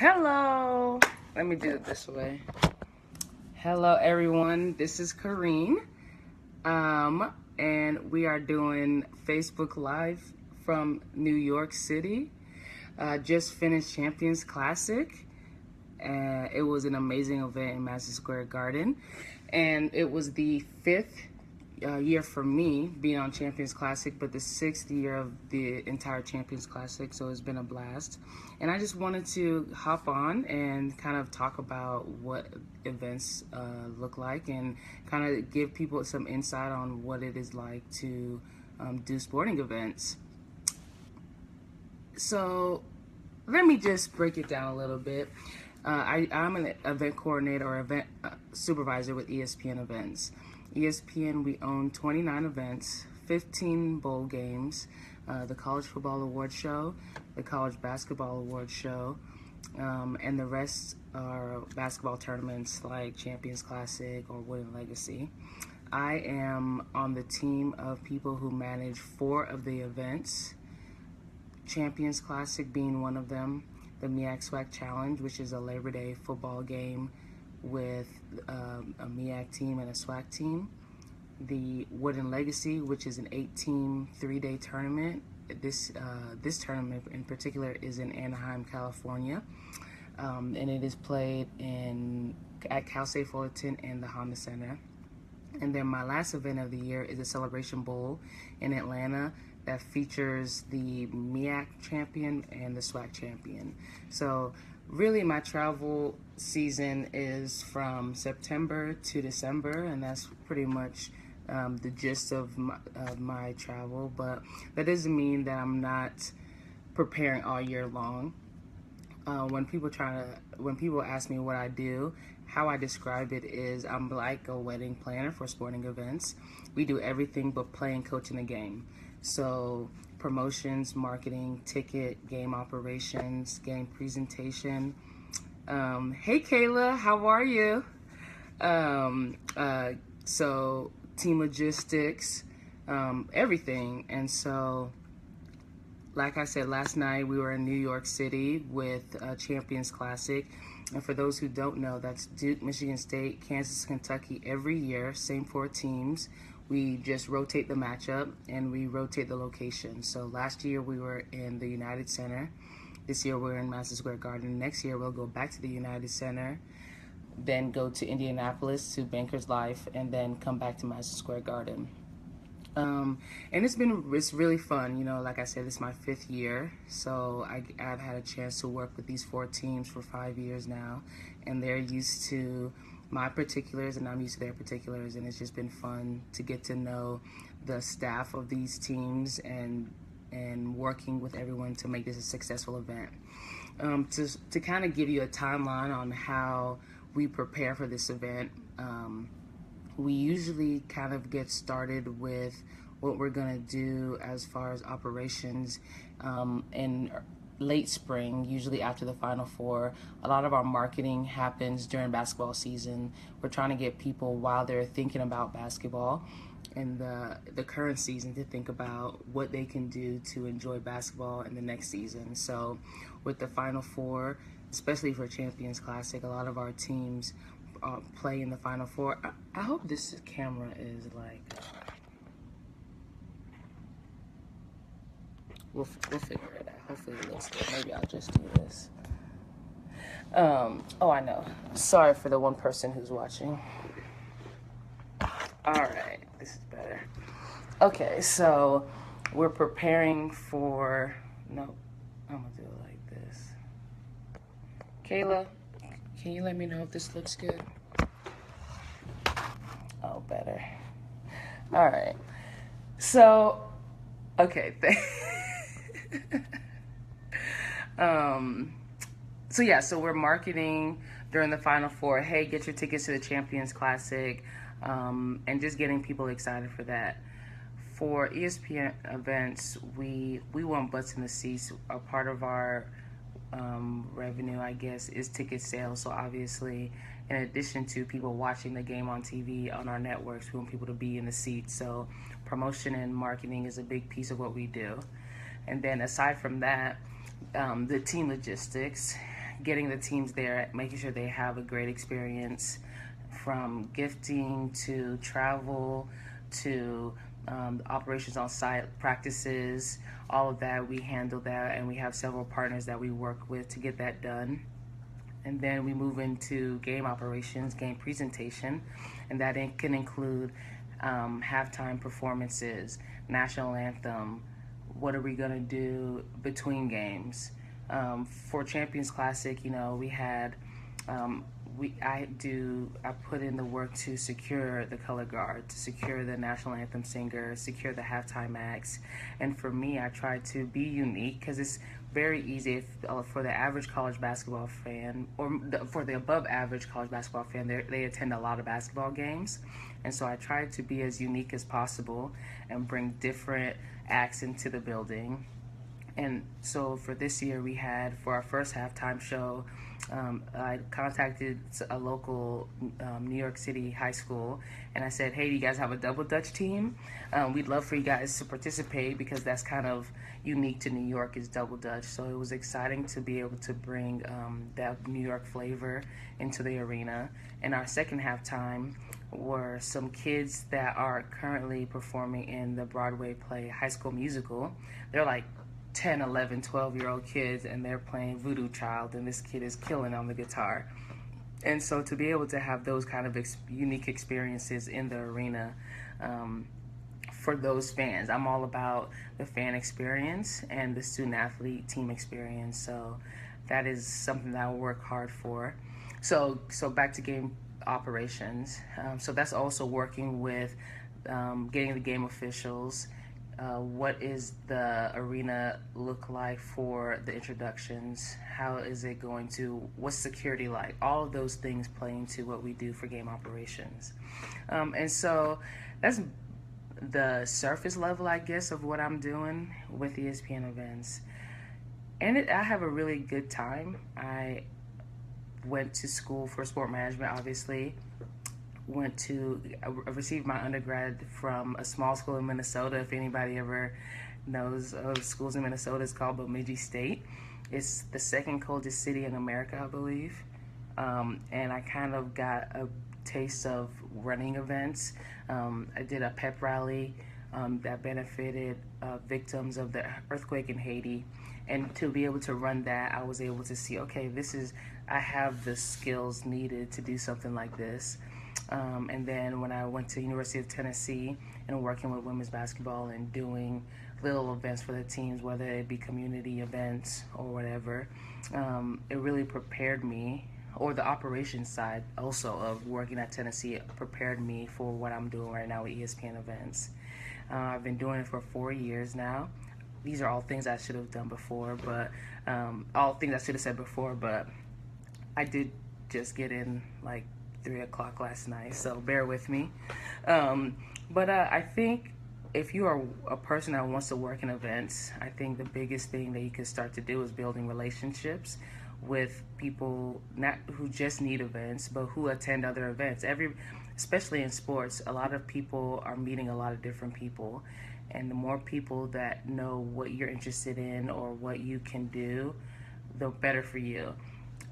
Hello. Let me do it this way. Hello, everyone. This is Corinne. And we are doing Facebook Live from New York City. Just finished Champions Classic. It was an amazing event in Madison Square Garden. And it was the fifth year for me being on Champions Classic, but the sixth year of the entire Champions Classic, so it's been a blast. And I just wanted to hop on and kind of talk about what events look like and kind of give people some insight on what it is like to do sporting events. So let me just break it down a little bit. I'm an event coordinator or event supervisor with ESPN Events. ESPN, we own 29 events, 15 bowl games, the College Football Award Show, the College Basketball Award Show, and the rest are basketball tournaments like Champions Classic or Milien Legacy. I am on the team of people who manage 4 of the events, Champions Classic being one of them, the MEAC SWAC Challenge, which is a Labor Day football game with a MEAC team and a SWAC team. The Milien Legacy, which is an 8-team, 3-day tournament. This tournament in particular is in Anaheim, California, and it is played at Cal State Fullerton and the Honda Center. And then my last event of the year is a Celebration Bowl in Atlanta that features the MEAC champion and the SWAC champion. So really my travel season is from September to December, and that's pretty much the gist of my travel. But that doesn't mean that I'm not preparing all year long. When people ask me what I do, how I describe it is I'm like a wedding planner for sporting events. We do everything but play and coach in the game. So promotions, marketing, ticket, game operations, game presentation. Hey Kayla, how are you? So team logistics, everything. And so, like I said, last night we were in New York City with Champions Classic. And for those who don't know, that's Duke, Michigan State, Kansas, Kentucky every year, same 4 teams. We just rotate the matchup and we rotate the location. So last year we were in the United Center. This year we're in Madison Square Garden. Next year we'll go back to the United Center, then go to Indianapolis to Bankers Life, and then come back to Madison Square Garden. And it's really fun. You know, like I said, it's my 5th year, so I've had a chance to work with these 4 teams for 5 years now, and they're used to my particulars and I'm used to their particulars, and it's just been fun to get to know the staff of these teams and working with everyone to make this a successful event. To kind of give you a timeline on how we prepare for this event, we usually kind of get started with what we're going to do as far as operations in late spring, usually after the Final Four. A lot of our marketing happens during basketball season. We're trying to get people while they're thinking about basketball and the current season to think about what they can do to enjoy basketball in the next season. So with the Final Four, especially for Champions Classic, a lot of our teams play in the Final Four. I hope this camera is like... We'll figure it out. Hopefully it looks good. Maybe I'll just do this. Oh, I know. Sorry for the one person who's watching. All right, this is better. Okay, so we're preparing for... No, I'm gonna do it like this. Kayla, can you let me know if this looks good? Oh, better. All right. So, okay. So we're marketing during the Final Four. Hey, get your tickets to the Champions Classic, and just getting people excited for that. For ESPN events, we want butts in the seats. A part of our revenue, I guess, is ticket sales. So obviously, in addition to people watching the game on TV on our networks, we want people to be in the seats. So promotion and marketing is a big piece of what we do. And then aside from that, the team logistics, getting the teams there, making sure they have a great experience, from gifting to travel to operations on site, practices, all of that. We handle that, and we have several partners that we work with to get that done. And then we move into game operations, game presentation, and that can include halftime performances, national anthem. What are we gonna do between games? For Champions Classic, we had I put in the work to secure the color guard, to secure the national anthem singer, secure the halftime acts. And for me, I try to be unique because it's very easy for the average college basketball fan, or for the above average college basketball fan, they attend a lot of basketball games. And so I try to be as unique as possible and bring different acts into the building. And so for this year, we had, for our first halftime show, I contacted a local New York City high school, and I said, hey, do you guys have a double Dutch team? We'd love for you guys to participate because that's kind of unique to New York, is double Dutch. So it was exciting to be able to bring that New York flavor into the arena. And our second halftime were some kids that are currently performing in the Broadway play High School Musical. They're like 10, 11, 12-year-old kids, and they're playing Voodoo Child, and this kid is killing on the guitar. And so to be able to have those kind of unique experiences in the arena for those fans, I'm all about the fan experience and the student-athlete team experience, so that is something that I work hard for. So back to game operations. So that's also working with getting the game officials. What is the arena look like for the introductions? How is it going to, what's security like? All of those things play into what we do for game operations. And so that's the surface level, I guess, of what I'm doing with ESPN events. And I have a really good time. I went to school for sport management, obviously. I received my undergrad from a small school in Minnesota. If anybody ever knows of schools in Minnesota, it's called Bemidji State. It's the second coldest city in America, I believe. And I kind of got a taste of running events. I did a pep rally that benefited victims of the earthquake in Haiti. And to be able to run that, I was able to see, okay, I have the skills needed to do something like this. And then when I went to University of Tennessee and working with women's basketball and doing little events for the teams, whether it be community events or whatever, it really prepared me, or the operations side also of working at Tennessee prepared me for what I'm doing right now with ESPN events. I've been doing it for 4 years now. These are all things I should have done before, but all things I should have said before, but I did just get in like 3 o'clock last night, so bear with me. But I think if you are a person that wants to work in events, I think the biggest thing that you can start to do is building relationships with people not who just need events, but who attend other events. Especially in sports, a lot of people are meeting a lot of different people, and the more people that know what you're interested in or what you can do, the better for you.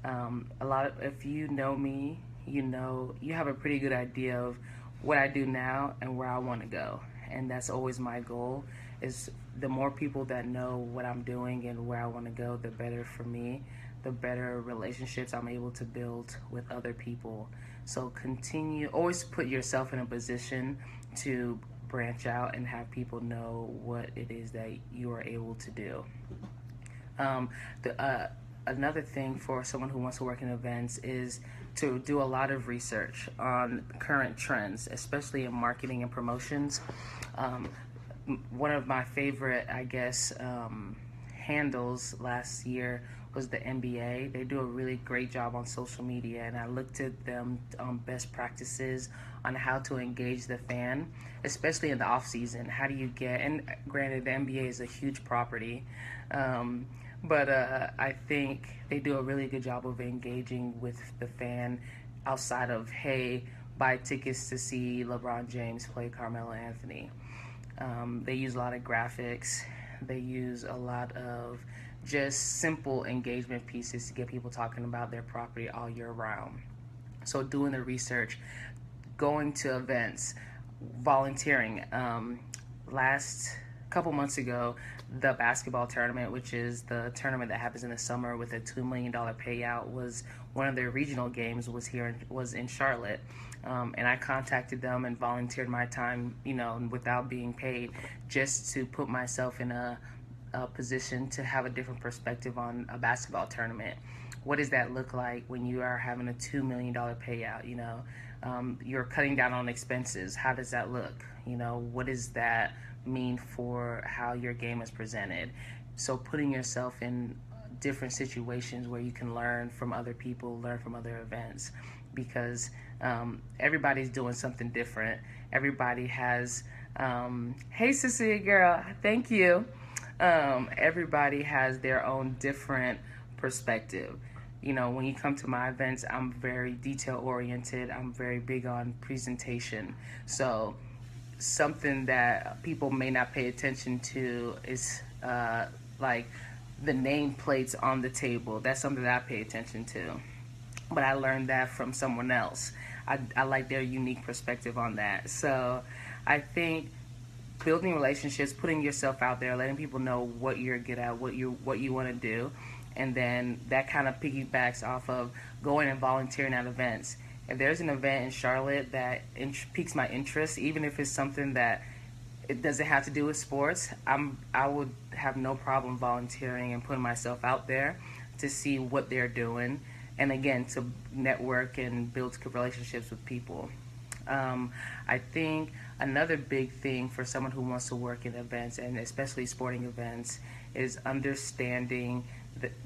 If you know me, you have a pretty good idea of what I do now and where I want to go. And that's always my goal, is the more people that know what I'm doing and where I want to go, the better for me, the better relationships I'm able to build with other people. So always put yourself in a position to branch out and have people know what it is that you are able to do. Another thing for someone who wants to work in events is to do a lot of research on current trends, especially in marketing and promotions. One of my favorite, handles last year was the NBA. They do a really great job on social media, and I looked at them on best practices on how to engage the fan, especially in the off season. How do you and granted, the NBA is a huge property, but I think they do a really good job of engaging with the fan outside of, hey, buy tickets to see LeBron James play Carmelo Anthony. They use a lot of graphics. They use a lot of just simple engagement pieces to get people talking about their property all year round. So doing the research, going to events, volunteering. Last couple months ago, the basketball tournament, which is the tournament that happens in the summer with a $2 million payout, was one of their regional games. Was in Charlotte, and I contacted them and volunteered my time, without being paid, just to put myself in a position to have a different perspective on a basketball tournament. What does that look like when you are having a $2 million payout? You're cutting down on expenses. How does that look? What does that mean for how your game is presented? So putting yourself in different situations where you can learn from other people, learn from other events, because everybody's doing something different. Everybody has, hey Cecilia girl, thank you. Everybody has their own different perspective. When you come to my events, I'm very detail oriented. I'm very big on presentation. So something that people may not pay attention to is like the nameplates on the table. That's something that I pay attention to. But I learned that from someone else. I like their unique perspective on that. So I think building relationships, putting yourself out there, letting people know what you're good at, what you want to do, and then that kind of piggybacks off of going and volunteering at events. If there's an event in Charlotte that piques my interest, even if it's something that it doesn't have to do with sports, I would have no problem volunteering and putting myself out there to see what they're doing, and again, to network and build relationships with people. I think another big thing for someone who wants to work in events, and especially sporting events, is understanding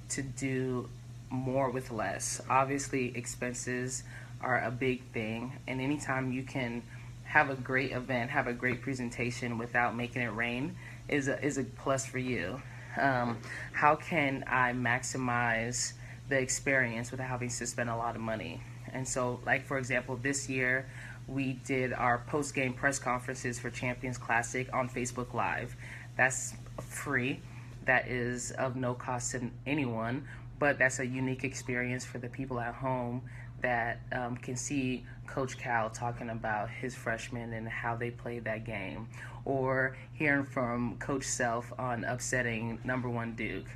to do more with less. Obviously, expenses are a big thing, and anytime you can have a great event, have a great presentation without making it rain is a plus for you. How can I maximize the experience without having to spend a lot of money? And so, like for example, this year we did our post-game press conferences for Champions Classic on Facebook Live. That's free. That is of no cost to anyone, but that's a unique experience for the people at home that can see Coach Cal talking about his freshmen and how they played that game, or hearing from Coach Self on upsetting #1 Duke.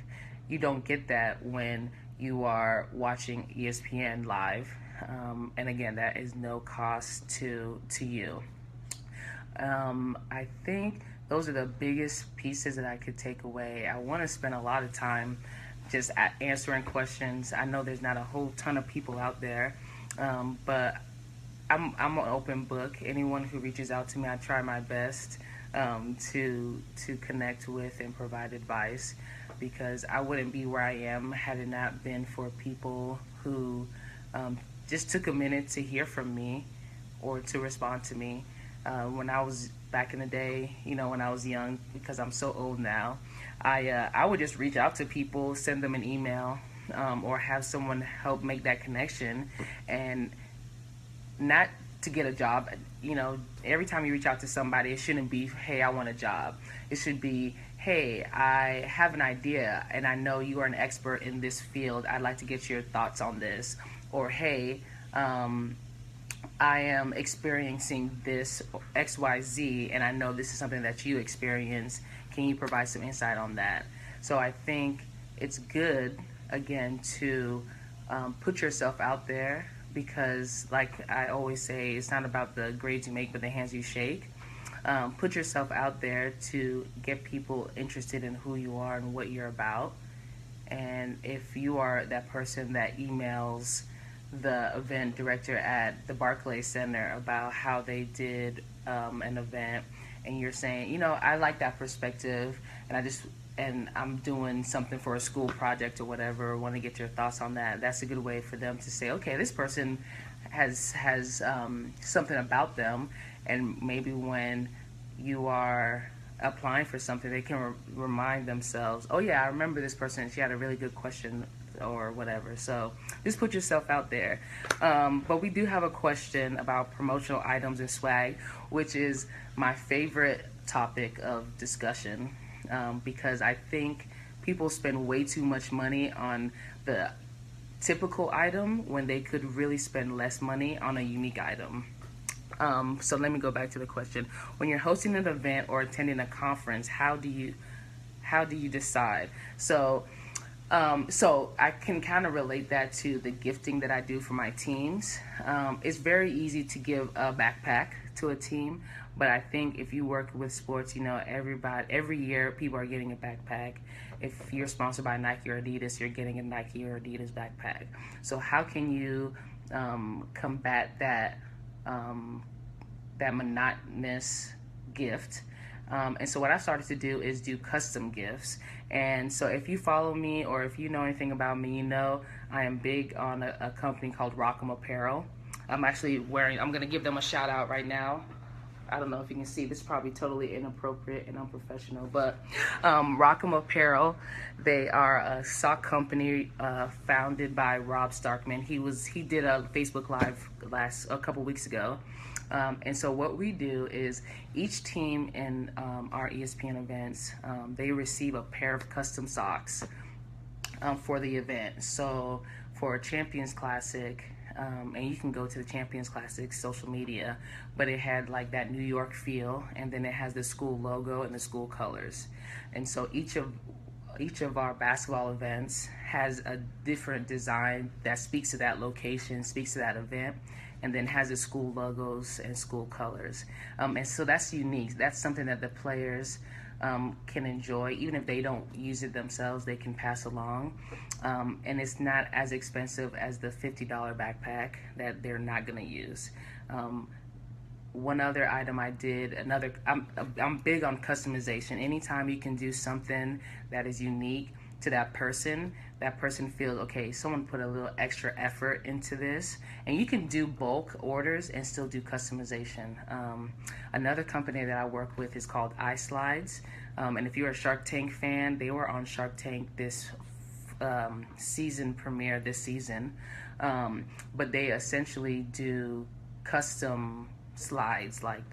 You don't get that when you are watching ESPN live, and again, that is no cost to you. I think those are the biggest pieces that I could take away. I want to spend a lot of time just answering questions. I know there's not a whole ton of people out there, but I'm an open book. Anyone who reaches out to me, I try my best to connect with and provide advice, because I wouldn't be where I am had it not been for people who just took a minute to hear from me or to respond to me. When I was back in the day, when I was young, because I'm so old now, I would just reach out to people, send them an email, or have someone help make that connection, and not to get a job. Every time you reach out to somebody, it shouldn't be, hey, I want a job. It should be, hey, I have an idea and I know you are an expert in this field. I'd like to get your thoughts on this. Or, hey, I am experiencing this XYZ and I know this is something that you experience. Can you provide some insight on that? So I think it's good, again, to put yourself out there, because like I always say, it's not about the grades you make but the hands you shake. Put yourself out there to get people interested in who you are and what you're about. And if you are that person that emails the event director at the Barclays Center about how they did an event, and you're saying, I like that perspective, and I'm doing something for a school project or whatever, want to get your thoughts on that. That's a good way for them to say, okay, this person has something about them, and maybe when you are applying for something, they can remind themselves, oh yeah, I remember this person, she had a really good question or whatever. So just put yourself out there. But we do have a question about promotional items and swag, which is my favorite topic of discussion, because I think people spend way too much money on the typical item when they could really spend less money on a unique item. So let me go back to the question. When you're hosting an event or attending a conference, how do you decide? So I can kind of relate that to the gifting that I do for my teams. It's very easy to give a backpack to a team, but I think if you work with sports, you know, every year people are getting a backpack. If you're sponsored by Nike or Adidas, you're getting a Nike or Adidas backpack. So how can you combat that monotonous gift? And so what I started to do is do custom gifts. And so if you follow me or if you know anything about me, you know I am big on a company called Rock'em Apparel. I'm going to give them a shout out right now. I don't know if you can see, this is probably totally inappropriate and unprofessional, but Rock'em Apparel, they are a sock company founded by Rob Starkman. He did a Facebook Live a couple weeks ago. And so what we do is each team in our ESPN events, they receive a pair of custom socks for the event. So for a Champions Classic, and you can go to the Champions Classic social media, but it had like that New York feel, and then it has the school logo and the school colors. And so each of our basketball events has a different design that speaks to that location, speaks to that event, and then has the school logos and school colors. And so that's unique. That's something that the players can enjoy. Even if they don't use it themselves, they can pass along. And it's not as expensive as the $50 backpack that they're not going to use. One other item I did, I'm big on customization. Anytime you can do something that is unique to that person feels, okay, someone put a little extra effort into this. And you can do bulk orders and still do customization. Another company that I work with is called iSlides. And if you're a Shark Tank fan, they were on Shark Tank this season premiere this season. But they essentially do custom slides, like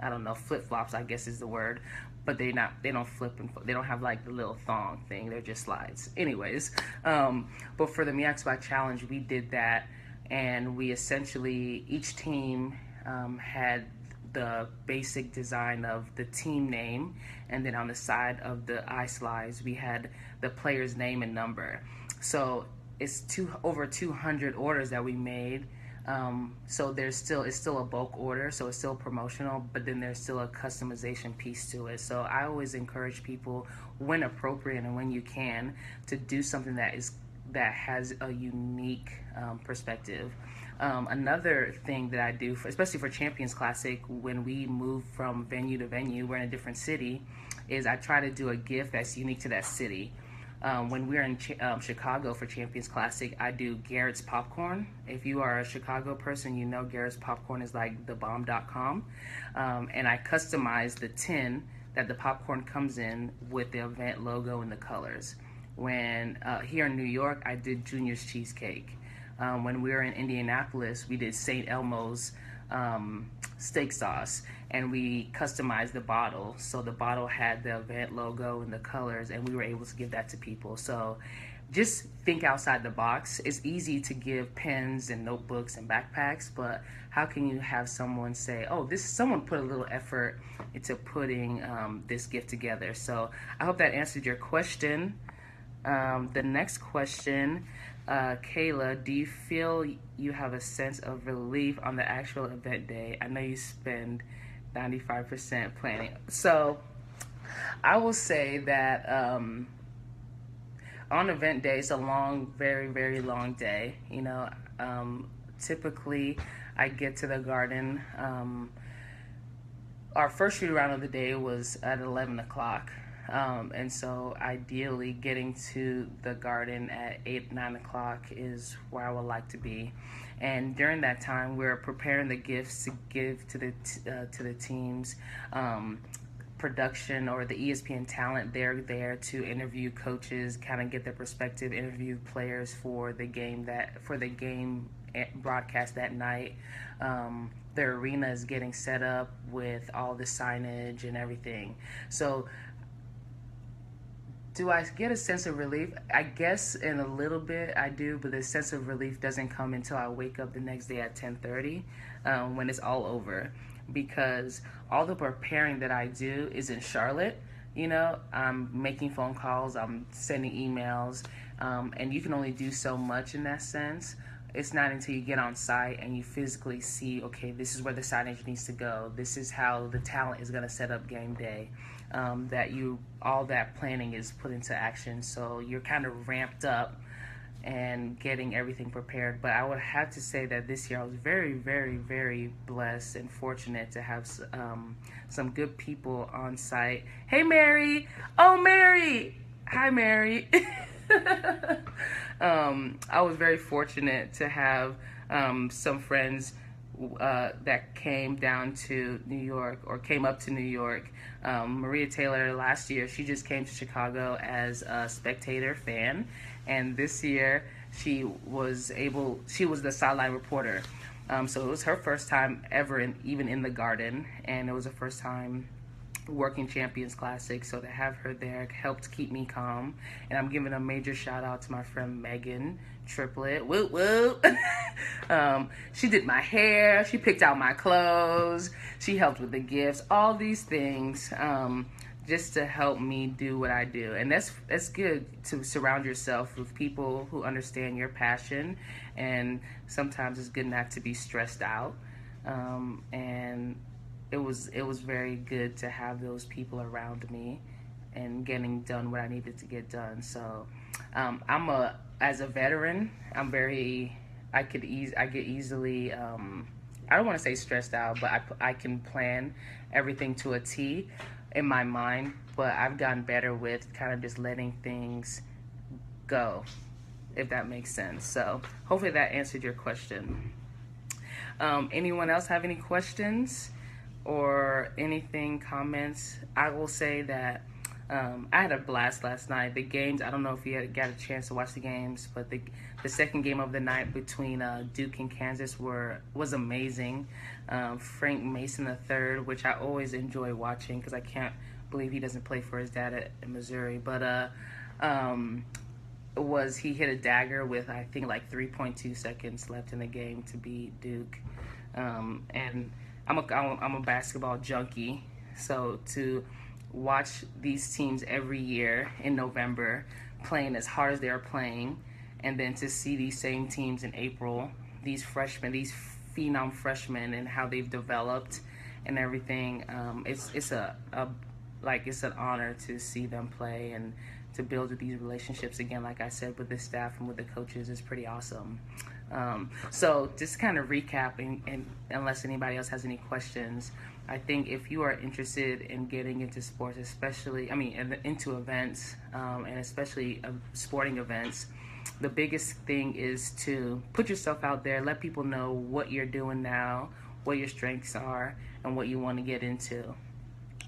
I don't know, flip-flops, I guess is the word. But they don't flip and they don't have like the little thong thing. They're just slides. Anyways, but for the Miaxby Challenge, we did that, and we essentially, each team had the basic design of the team name, and then on the side of the iSlides, we had the player's name and number. So it's over 200 orders that we made. So it's still a bulk order, so it's still promotional, but then there's still a customization piece to it. So I always encourage people, when appropriate and when you can, to do something that has a unique perspective. Another thing that I do, especially for Champions Classic, when we move from venue to venue, we're in a different city, is I try to do a gift that's unique to that city. When we're in Chicago for Champions Classic, I do Garrett's Popcorn. If you are a Chicago person, you know Garrett's Popcorn is like thebomb.com. And I customize the tin that the popcorn comes in with the event logo and the colors. When here in New York, I did Junior's Cheesecake. When we were in Indianapolis, we did St. Elmo's steak sauce, and we customized the bottle, so the bottle had the event logo and the colors, and we were able to give that to people. So just think outside the box. It's easy to give pens and notebooks and backpacks, but how can you have someone say, oh, someone put a little effort into putting this gift together? So I hope that answered your question. The next question, Kayla, do you feel you have a sense of relief on the actual event day? I know you spend 95% planning. So I will say that on event day, it's a long, very, very long day. You know, typically I get to the Garden. Our first shoot around of the day was at 11 o'clock. And so ideally getting to the Garden at 8, 9 o'clock is where I would like to be. And during that time, we're preparing the gifts to give to the teams. Production or the ESPN talent, they're there to interview coaches, kind of get their perspective, interview players for the game broadcast that night. The arena is getting set up with all the signage and everything. So Do I get a sense of relief? I guess in a little bit I do, but the sense of relief doesn't come until I wake up the next day at 10:30, when it's all over, because all the preparing that I do is in Charlotte. You know, I'm making phone calls, I'm sending emails, and you can only do so much in that sense. It's not until you get on site and you physically see, okay, this is where the signage needs to go. This is how the talent is going to set up game day. That all that planning is put into action. So you're kind of ramped up and getting everything prepared. But I would have to say that this year I was very, very, very blessed and fortunate to have some good people on site. Hey, Mary. Oh, Mary. Hi, Mary. I was very fortunate to have some friends that came down to New York, or came up to New York. Maria Taylor last year, she just came to Chicago as a spectator fan, and this year she was the sideline reporter. So it was her first time ever even in the Garden, and it was the first time working Champions Classic, so to have her there helped keep me calm. And I'm giving a major shout out to my friend Megan Triplet. Whoop whoop. She did my hair, she picked out my clothes, she helped with the gifts, all these things, just to help me do what I do. And that's good, to surround yourself with people who understand your passion, and sometimes it's good not to be stressed out. And it was very good to have those people around me and getting done what I needed to get done. So as a veteran, I get easily, I don't want to say stressed out, but I can plan everything to a T in my mind, but I've gotten better with kind of just letting things go, if that makes sense. So hopefully that answered your question. Anyone else have any questions or anything, comments? I will say that I had a blast last night. The games, I don't know if you got a chance to watch the games, but the second game of the night between Duke and Kansas was amazing. Frank Mason III, which I always enjoy watching because I can't believe he doesn't play for his dad at Missouri, but he hit a dagger with, I think, like 3.2 seconds left in the game to beat Duke. And I'm a basketball junkie, so to watch these teams every year in November playing as hard as they're playing, and then to see these same teams in April, these phenom freshmen, and how they've developed and everything, it's an honor to see them play and to build these relationships again, like I said, with the staff and with the coaches is pretty awesome. So just kind of recapping, and unless anybody else has any questions, I think if you are interested in getting into sports, into events, and especially sporting events, the biggest thing is to put yourself out there, let people know what you're doing now, what your strengths are, and what you want to get into.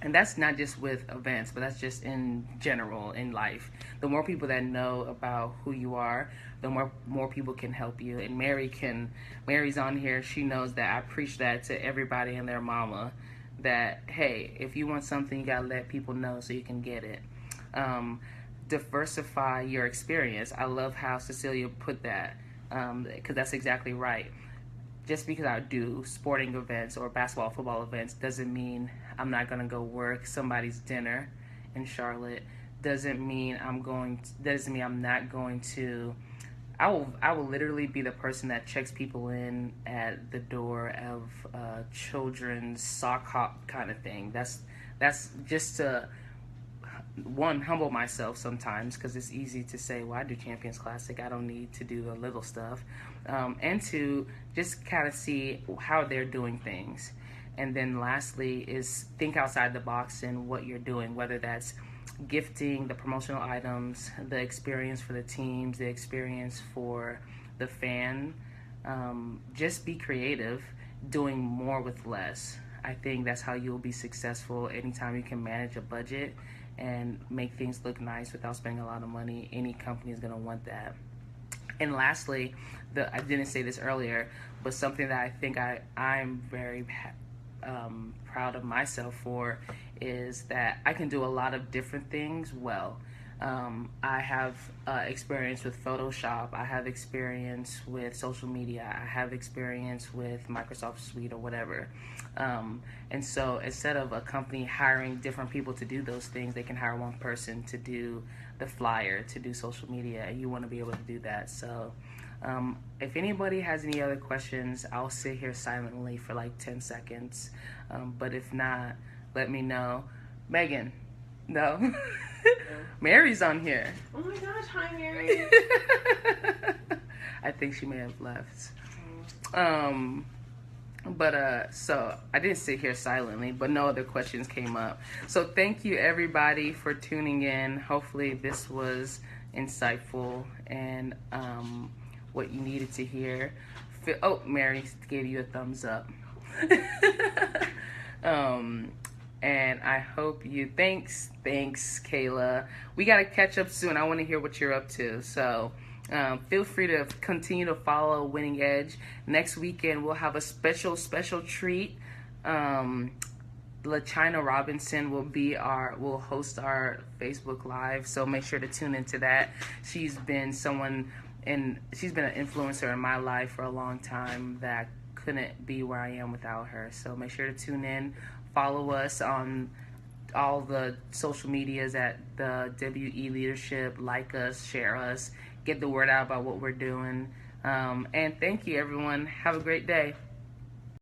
And that's not just with events, but that's just in general in life. The more people that know about who you are, the more people can help you. And Mary's on here. She knows that I preach that to everybody and their mama, that, hey, if you want something, you got to let people know so you can get it. Diversify your experience. I love how Cecilia put that, because that's exactly right. Just because I do sporting events or basketball, football events doesn't mean I'm not going to go work somebody's dinner in Charlotte. Doesn't mean I'm not going to. I will literally be the person that checks people in at the door of children's sock hop kind of thing. That's just to, one, humble myself sometimes, because it's easy to say, well, I do Champions Classic, I don't need to do the little stuff, and to just kind of see how they're doing things. And then lastly is think outside the box in what you're doing, whether that's gifting, the promotional items, the experience for the teams, the experience for the fan. Just be creative, doing more with less. I think that's how you'll be successful. Anytime you can manage a budget and make things look nice without spending a lot of money, any company is going to want that. And lastly, I didn't say this earlier, but something that I think I'm very proud of myself for is that I can do a lot of different things well. I have experience with Photoshop. I have experience with social media. I have experience with Microsoft Suite or whatever. And so instead of a company hiring different people to do those things, they can hire one person to do the flyer, to do social media, and you want to be able to do that. So if anybody has any other questions, I'll sit here silently for like 10 seconds. But if not, let me know. Megan, no. Mary's on here. Oh my gosh, hi Mary. I think she may have left. So I didn't sit here silently, but no other questions came up. So thank you everybody for tuning in. Hopefully this was insightful and what you needed to hear. Oh, Mary gave you a thumbs up. And I hope you, thanks, Kayla. We got to catch up soon. I want to hear what you're up to. So feel free to continue to follow Winning Edge. Next weekend, we'll have a special treat. LaChina Robinson will host our Facebook Live. So make sure to tune into that. She's been an influencer in my life for a long time that couldn't be where I am without her. So make sure to tune in. Follow us on all the social medias at the WE Leadership. Like us, share us, get the word out about what we're doing. And thank you, everyone. Have a great day.